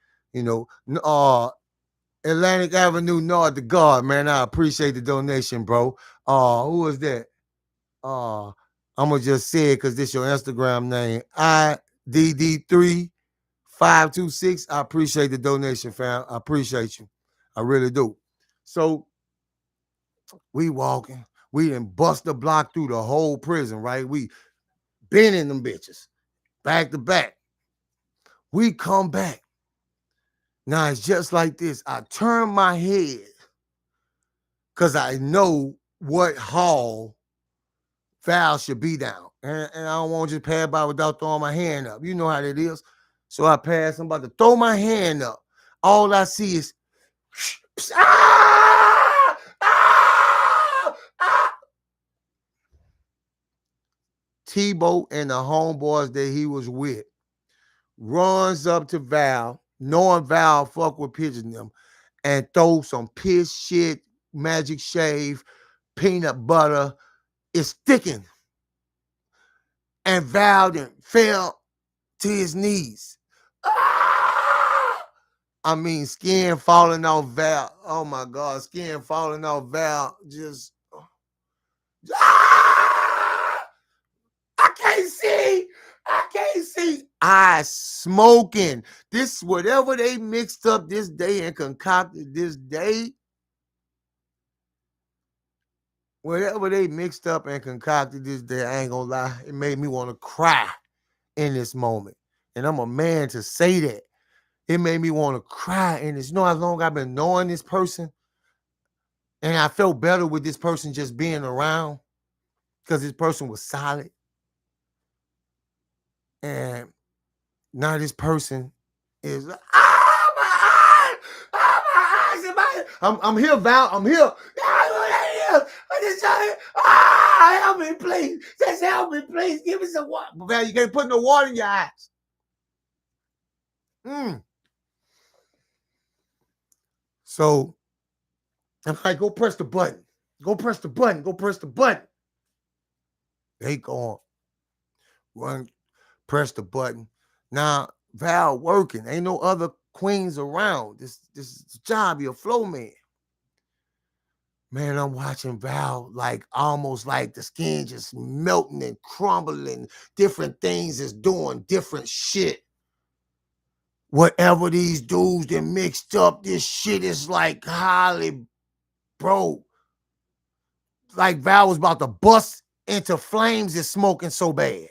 Atlantic Avenue North to God, man. I appreciate the donation, bro. Who was that? I'm gonna just say it because this your Instagram name. IDD3526. I appreciate the donation, fam. I appreciate you. I really do. So we walking. We done bust the block through the whole prison, right? We been in them bitches. Back to back. We come back. Now it's just like this. I turn my head because I know what hall Val should be down. And I don't want to just pass by without throwing my hand up. You know how that is. So I pass. I'm about to throw my hand up. All I see is ah! Ah! Ah! Tebow and the homeboys that he was with runs up to Val, knowing Val fuck with pigeon them, and throw some piss shit, magic shave, peanut butter. It's sticking. And Val then fell to his knees. Ah! I mean, skin falling off Val. Oh my God, skin falling off Val. Just I can't see. I can't see. Eyes smoking. This whatever they mixed up this day and concocted this day. Whatever they mixed up and concocted this day, I ain't gonna lie, it made me want to cry in this moment. And I'm a man to say that. It made me want to cry in this. You know how long I've been knowing this person? And I felt better with this person just being around because this person was solid. And now this person is my eyes! My eyes! I'm here, Val. I'm here. I just Val, help me, please. Just help me, please. Give me some water. Val, you can't put no water in your eyes. So I'm like, go press the button. Go press the button. Go press the button. They go on. Run, press the button. Now, Val working. Ain't no other queens around. This is the job. You're a flow man. Man, I'm watching Val like almost like the skin just melting and crumbling. Different things is doing different shit. Whatever these dudes that mixed up, this shit is like highly, bro. Like Val was about to bust into flames. It's smoking so bad.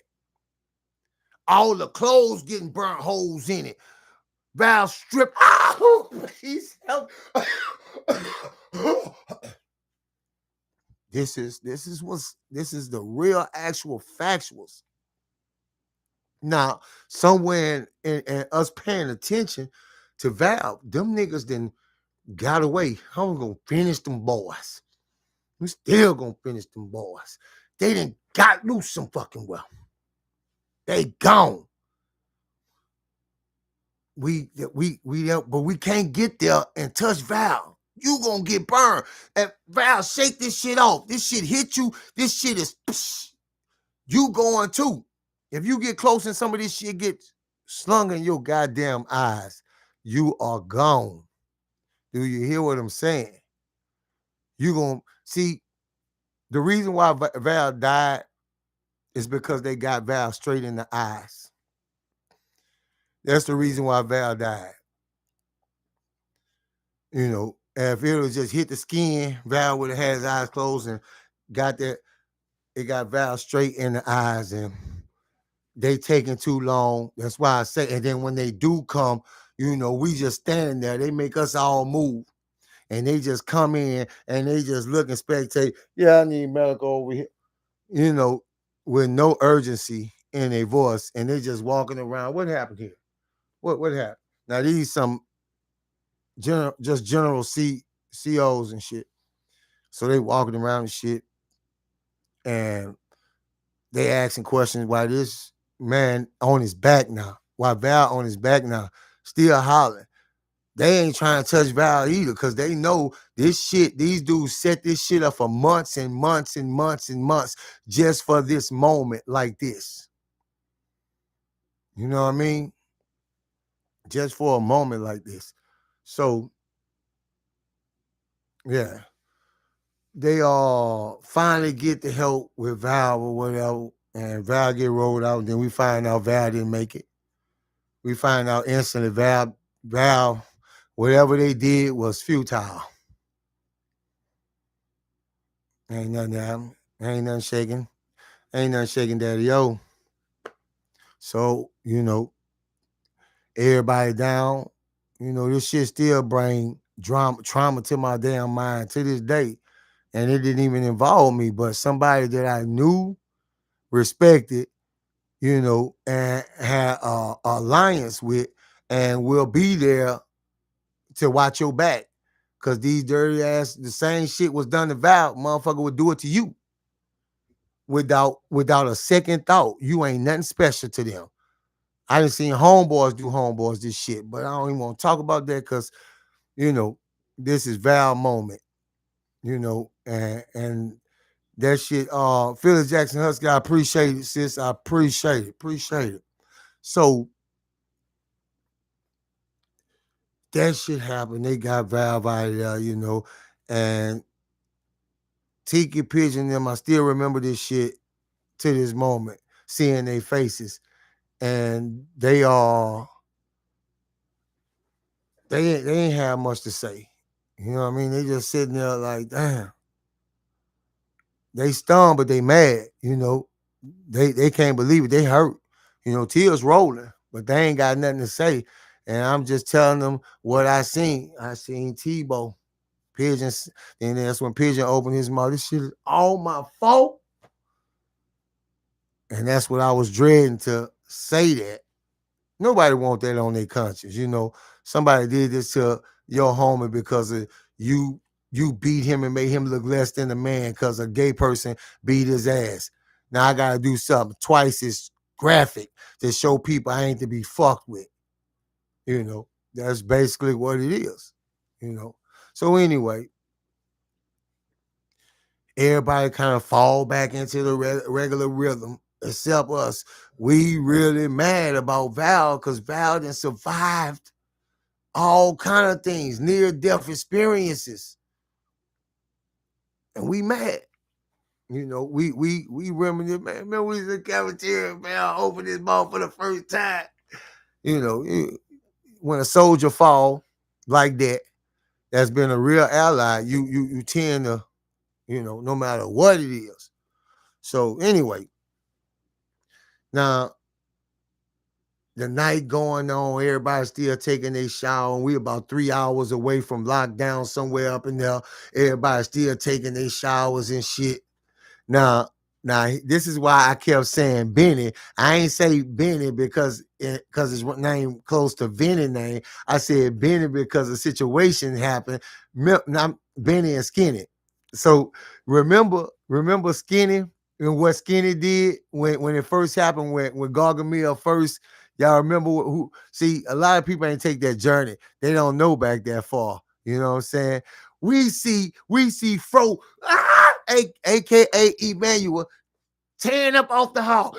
All the clothes getting burnt holes in it. Val stripped. Oh, please help. This is the real actual factuals. Now, somewhere in us paying attention to Val, them niggas then got away. I'm gonna finish them boys. We still gonna finish them boys. They done got loose some fucking well. They gone. But we can't get there and touch Val. You gonna get burned. And Val, shake this shit off. This shit hit you. This shit is psh, you going too. If you get close and some of this shit gets slung in your goddamn eyes, you are gone. Do you hear what I'm saying? You gonna see the reason why Val died is because they got Val straight in the eyes. That's the reason why Val died. You know, if it was just hit the skin, Val would have had his eyes closed and got that. It got Val straight in the eyes, and they taking too long. That's why I say. And then when they do come, you know, we just standing there. They make us all move, and they just come in and they just look and spectate. Yeah, I need medical over here. You know, with no urgency in their voice, and they just walking around. What happened here? What happened? Now these some general COs and shit. So they walking around and shit, and they asking questions why this man on his back now, why Val on his back now, still hollering. They ain't trying to touch Val either because they know this shit, these dudes set this shit up for months and months and months and months just for this moment like this. You know what I mean? Just for a moment like this. So, yeah. They all finally get the help with Val or whatever, and Val get rolled out, and then we find out Val didn't make it. We find out instantly Val, whatever they did was futile. Ain't nothing happening. Ain't nothing shaking. Ain't nothing shaking, Daddy-O. So, you know, everybody down. You know, this shit still bring trauma to my damn mind to this day. And it didn't even involve me, but somebody that I knew, respected, you know, and had a alliance with, and will be there to watch your back. Cause these dirty ass, the same shit was done to Val, motherfucker would do it to you. Without a second thought. You ain't nothing special to them. I done seen homeboys do homeboys this shit, but I don't even want to talk about that because, you know, this is Val moment, you know, and that shit, Phyllis Jackson Husky, I appreciate it, sis. I appreciate it. So that shit happened. They got Val out of there, you know, and Tiki Pigeon them, I still remember this shit to this moment, seeing their faces. And they ain't have much to say. You know what I mean? They just sitting there like, damn. They stunned, but they mad, you know. They can't believe it. They hurt. You know, tears rolling, but they ain't got nothing to say. And I'm just telling them what I seen. I seen Tebow. Pigeons, and that's when Pigeon opened his mouth. This shit is all my fault. And that's what I was dreading to say that. Nobody want that on their conscience, you know. Somebody did this to your homie because of you you beat him and made him look less than a man because a gay person beat his ass. Now I gotta do something twice as graphic to show people I ain't to be fucked with. You know, that's basically what it is. You know. So anyway, everybody kind of fall back into the regular rhythm, except us. We really mad about Val because Val done survived all kind of things, near-death experiences. And we mad. You know, we reminisce, man. Remember we was in the cafeteria, man, I opened this ball for the first time. You know, when a soldier fall like that, that's been a real ally, you tend to, you know, no matter what it is. So anyway, now the night going on, everybody still taking their shower, and we about 3 hours away from lockdown somewhere up in there. Everybody still taking their showers and shit. Now, this is why I kept saying Benny. I ain't say Benny because his name close to Vennie name. I said Benny because the situation happened. Not Benny and Skinny. So remember Skinny and what Skinny did when it first happened, when Gargamel first. Y'all remember who? See, a lot of people ain't take that journey. They don't know back that far. You know what I'm saying? We see Fro, aka Emmanuel, tearing up off the hall,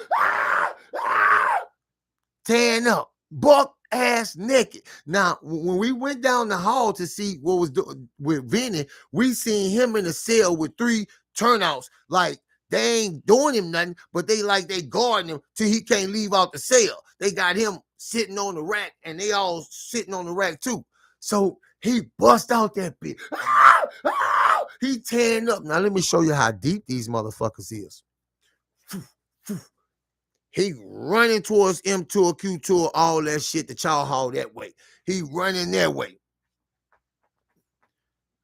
tearing up, buck ass naked. Now, when we went down the hall to see what was doing with Vennie, we seen him in a cell with 3 turnouts. Like they ain't doing him nothing, but they guarding him till he can't leave out the cell. They got him sitting on the rack, and they all sitting on the rack too. So he bust out that bitch. He tearing up. Now let me show you how deep these motherfuckers is. He running towards M2 or Q2 or all that shit, the chow hall that way. He running that way.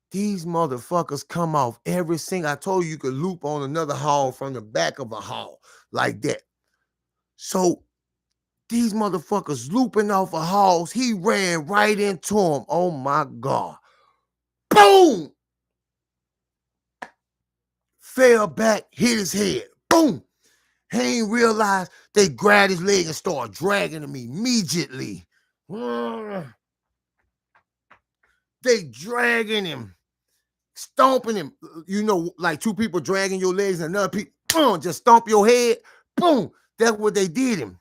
These motherfuckers come off every single. I told you could loop on another hall from the back of a hall like that. So these motherfuckers looping off of halls. He ran right into him. Oh my God. Boom! Fell back, hit his head. Boom! He ain't realized they grabbed his leg and started dragging him immediately. They dragging him, stomping him. You know, like 2 people dragging your legs and another people just stomp your head. Boom! That's what they did him.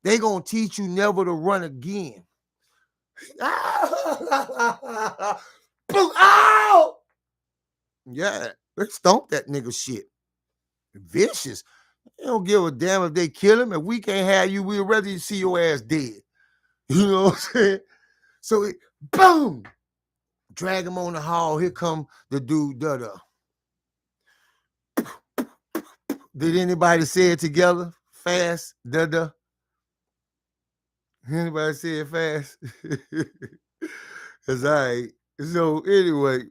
They gonna teach you never to run again. Boom! Ow! Yeah, they stomped that nigga shit. Vicious. They don't give a damn if they kill him. If we can't have you, we'd rather see your ass dead. You know what I'm saying? So, boom! Drag him on the hall. Here come the dude, da-da. Did anybody say it together? Fast, da-da. Anybody say it fast? That's all right. So, anyway,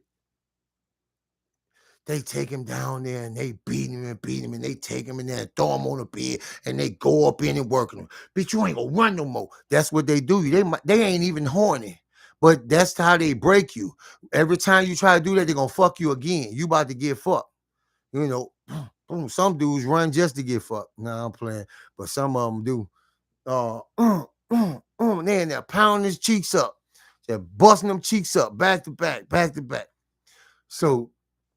they take him down there and they beat him and they take him in there and throw him on the bed and they go up in and working him. Bitch, you ain't gonna run no more. That's what they do. They ain't even horny. But that's how they break you. Every time you try to do that, they're gonna fuck you again. You about to get fucked. You know, some dudes run just to get fucked. Nah, I'm playing. But some of them do. They in there pounding his cheeks up. They're busting them cheeks up back to back, back to back. So,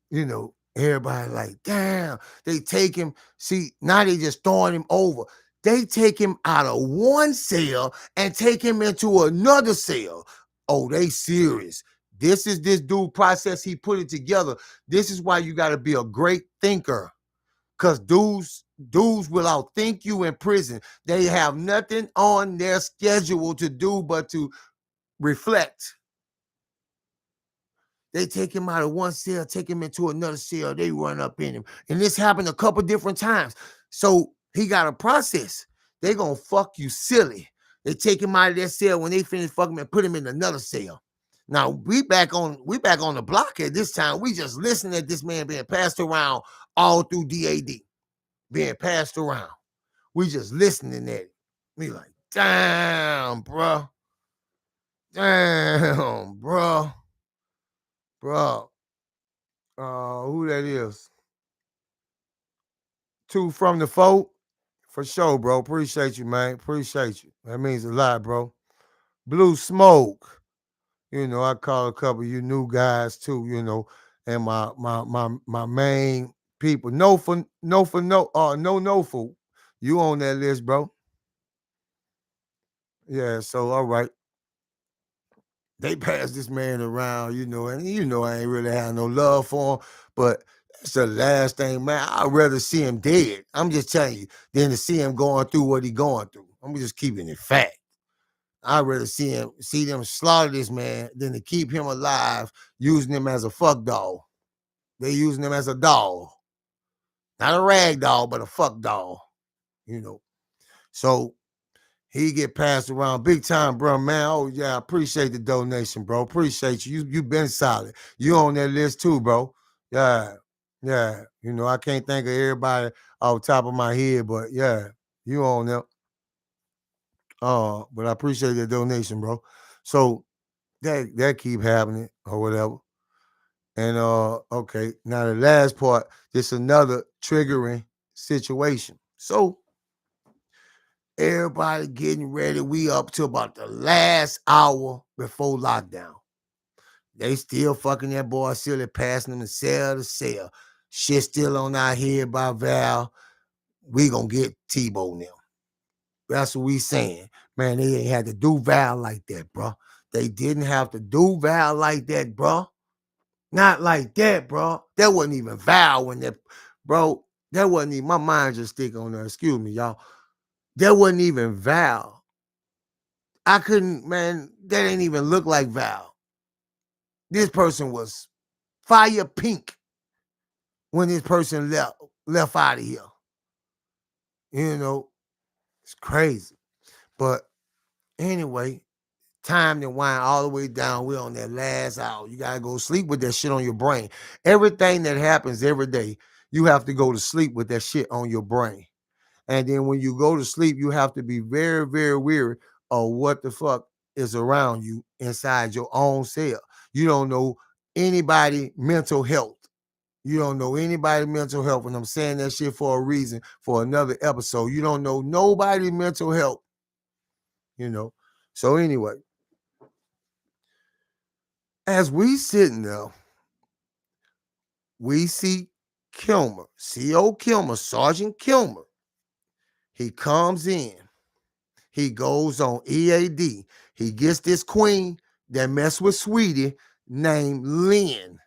you know, everybody like, damn, they take him. See, now they just throwing him over. They take him out of one cell and take him into another cell. Oh, they serious. This is this dude process. He put it together. This is why you got to be a great thinker. Because dudes will outthink you in prison. They have nothing on their schedule to do but to reflect. They take him out of one cell, take him into another cell, they run up in him. And this happened a couple different times. So he got a process. They gonna fuck you silly. They take him out of that cell. When they finish fucking him and put him in another cell. Now we back on the block at this time. We just listening at this man being passed around all through DAD. Being passed around. We just listening at it. We like, damn, bro. Damn, bro. Bro. Who that is? Two from the folk? For sure, bro. Appreciate you, man. Appreciate you. That means a lot, bro. Blue Smoke. I call a couple of you new guys too, and my main people. No for. You on that list, bro. Yeah, so all right. They passed this man around, and I ain't really have no love for him, but that's the last thing, man. I'd rather see him dead. I'm just telling you, than to see him going through what he going through. I'm just keeping it fact. I'd rather see them slaughter this man than to keep him alive, using him as a fuck doll. They using him as a doll. Not a rag doll, but a fuck doll. So he get passed around big time, bro, man. Oh, yeah, I appreciate the donation, bro. Appreciate you. You been solid. You on that list too, bro. Yeah. Yeah. I can't think of everybody off the top of my head, but yeah, you on there. But I appreciate the donation, bro. So that keep happening or whatever. And okay, now the last part, just another triggering situation. So everybody getting ready. We up to about the last hour before lockdown. They still fucking that boy silly, passing him cell to cell. Shit still on our head by Val. We gonna get Tebow now. That's what we saying. Man, they ain't had to do Val like that, bro. They didn't have to do Val like that, bro. Not like that, bro. That wasn't even Val when that, bro. That wasn't even, my mind just stick on there. Excuse me, y'all. That wasn't even Val. I couldn't, man, that ain't even look like Val. This person was fire pink when this person left out of here. It's crazy. But anyway, time to wind all the way down. We're on that last hour. You got to go sleep with that shit on your brain. Everything that happens every day, you have to go to sleep with that shit on your brain. And then when you go to sleep, you have to be very, very wary of what the fuck is around you inside your own cell. You don't know anybody mental health. You don't know anybody mental health. And I'm saying that shit for a reason, for another episode. You don't know nobody mental health. So anyway, as we sitting there, we see Kilmer, C.O. Kilmer, Sergeant Kilmer. He comes in. He goes on EAD. He gets this queen that mess with Sweetie named Lynn.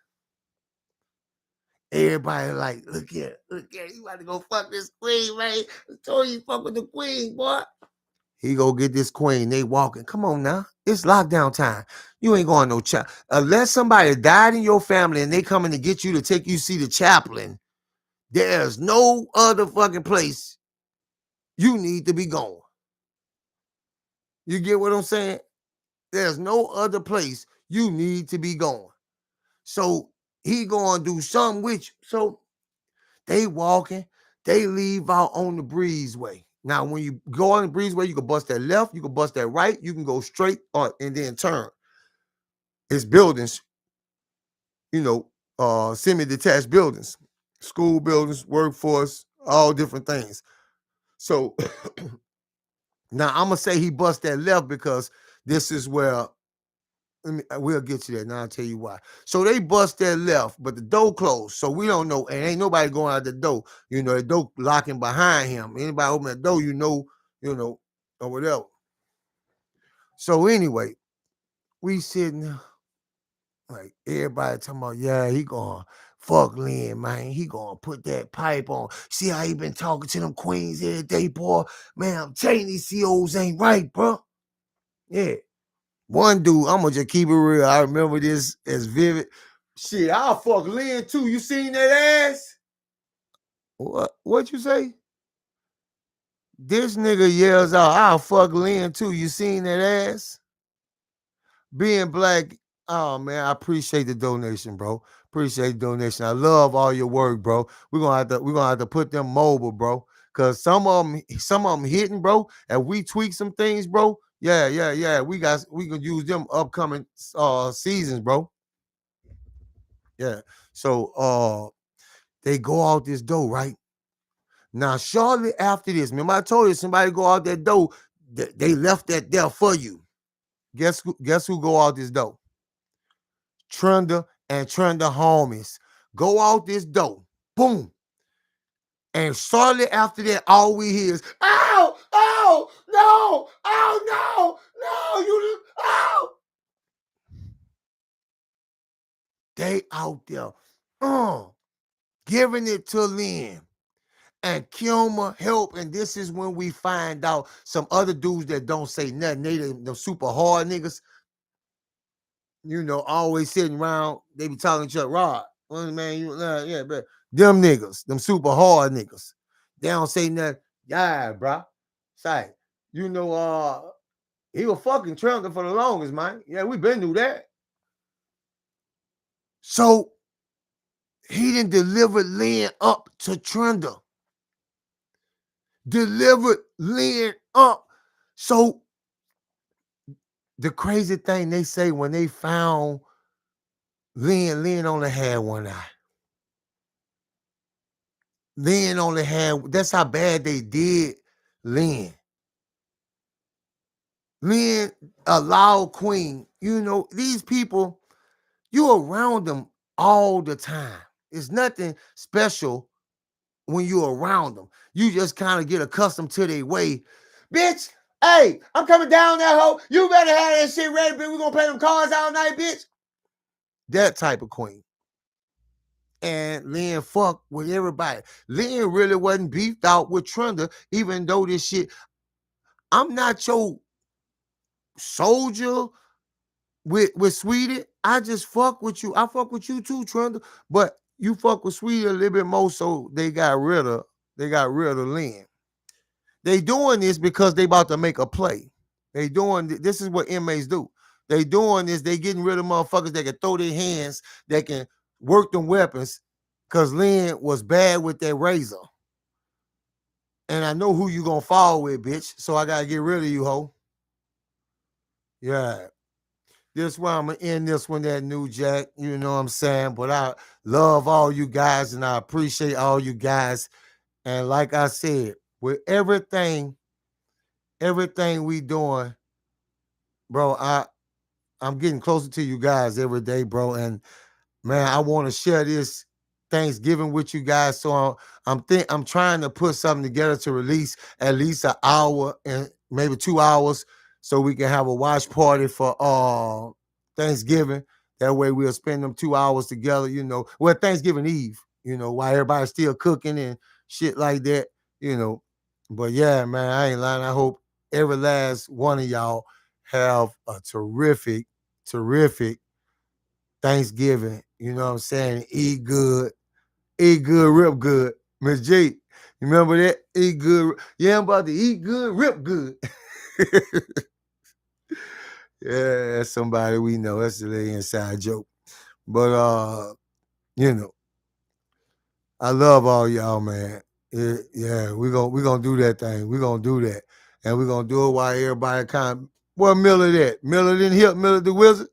Everybody like, look at, you about to go fuck this queen, man. I told you fuck with the queen, boy. He go get this queen. They walking. Come on now. It's lockdown time. You ain't going no child. Unless somebody died in your family and they coming to get you to take you see the chaplain, there's no other fucking place you need to be going. You get what I'm saying? There's no other place you need to be going. So he gonna do something with you. So they walking, they leave out on the breezeway. Now, when you go on the breezeway, you can bust that left, you can bust that right, you can go straight and then turn. It's buildings, semi-detached buildings, school buildings, workforce, all different things. So now I'm gonna say he bust that left because this is where we'll get you there. Now I'll tell you why. So they bust that left, but the door closed. So we don't know. And ain't nobody going out the door. The door locking behind him. Anybody open the door, or whatever. So anyway, we sitting like everybody talking about, yeah, he gonna fuck Lynn, man. He gonna put that pipe on. See how he been talking to them queens every day, boy? Man, I'm telling these COs ain't right, bro. Yeah. One dude, I'm gonna just keep it real. I remember this as vivid. Shit, I'll fuck Lynn too. You seen that ass? What you say? This nigga yells out, I'll fuck Lynn too. You seen that ass? Being black, oh man, I appreciate the donation, bro. Appreciate the donation. I love all your work, bro. We're gonna have to put them mobile, bro. Cause some of them hitting, bro. And we tweak some things, bro. Yeah. We can use them upcoming seasons, bro. Yeah. So they go out this door, right? Now, shortly after this, remember I told you somebody go out that door, they left that there for you. Guess who go out this door? Trenda and Trenda homies. Go out this door. Boom. And shortly after that, all we hear is, oh, no, oh, no, you, oh. They out there, giving it to Lynn. And Kilmer help, and this is when we find out some other dudes that don't say nothing. They the super hard niggas, always sitting around. They be talking to Chuck Rod. Well, man, yeah, but them niggas, them super hard niggas, they don't say nothing. Yeah, bro. Say, he was fucking Trump for the longest, man. Yeah, we been through that. So he didn't deliver Lynn up to Trenda. Delivered Lynn up. So the crazy thing they say when they found Lynn only had one eye. Lynn only had, that's how bad they did Lynn. Lynn, a loud queen. These people, you're around them all the time. It's nothing special when you're around them. You just kind of get accustomed to their way. Bitch, hey, I'm coming down that hole. You better have that shit ready, bitch. We're going to play them cards all night, bitch. That type of queen. And Lynn fucked with everybody. Lynn really wasn't beefed out with Trenda, even though this shit, I'm not your soldier with Sweetie. I just fuck with you. I fuck with you too, Trenda. But you fuck with Sweetie a little bit more, so they got rid of Lynn. They doing this because they about to make a play. This is what inmates do. They doing this, they getting rid of motherfuckers that can throw their hands, that can work them weapons, because Lynn was bad with that razor. And I know who you gonna fall with, bitch. So I gotta get rid of you, ho. Yeah. This why I'm gonna end this one, that New Jack. You know what I'm saying? But I love all you guys and I appreciate all you guys. And like I said, with everything we doing, bro, I'm getting closer to you guys every day, bro. And man, I want to share this Thanksgiving with you guys. So I'm trying to put something together to release at least an hour and maybe 2 hours so we can have a watch party for Thanksgiving. That way we'll spend them 2 hours together, Thanksgiving Eve, while everybody's still cooking and shit like that, But yeah, man, I ain't lying. I hope every last one of y'all have a terrific Thanksgiving. You know what I'm saying? Eat good, rip good. Miss G, you remember that? Eat good. Yeah, I'm about to eat good, rip good. Yeah, that's somebody we know. That's a little inside joke. But I love all y'all, man. Yeah, we're gonna do that thing. We're gonna do that. And we're gonna do it while everybody kind of, where Miller at? Miller didn't hit Miller the Wizard.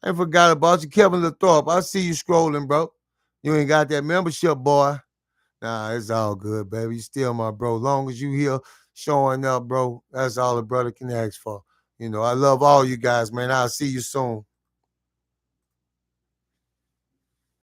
I forgot about you, Kevin Lathrop. I see you scrolling, bro. You ain't got that membership, boy. Nah, it's all good, baby. You still my bro. Long as you here showing up, bro, that's all a brother can ask for. I love all you guys, man. I'll see you soon.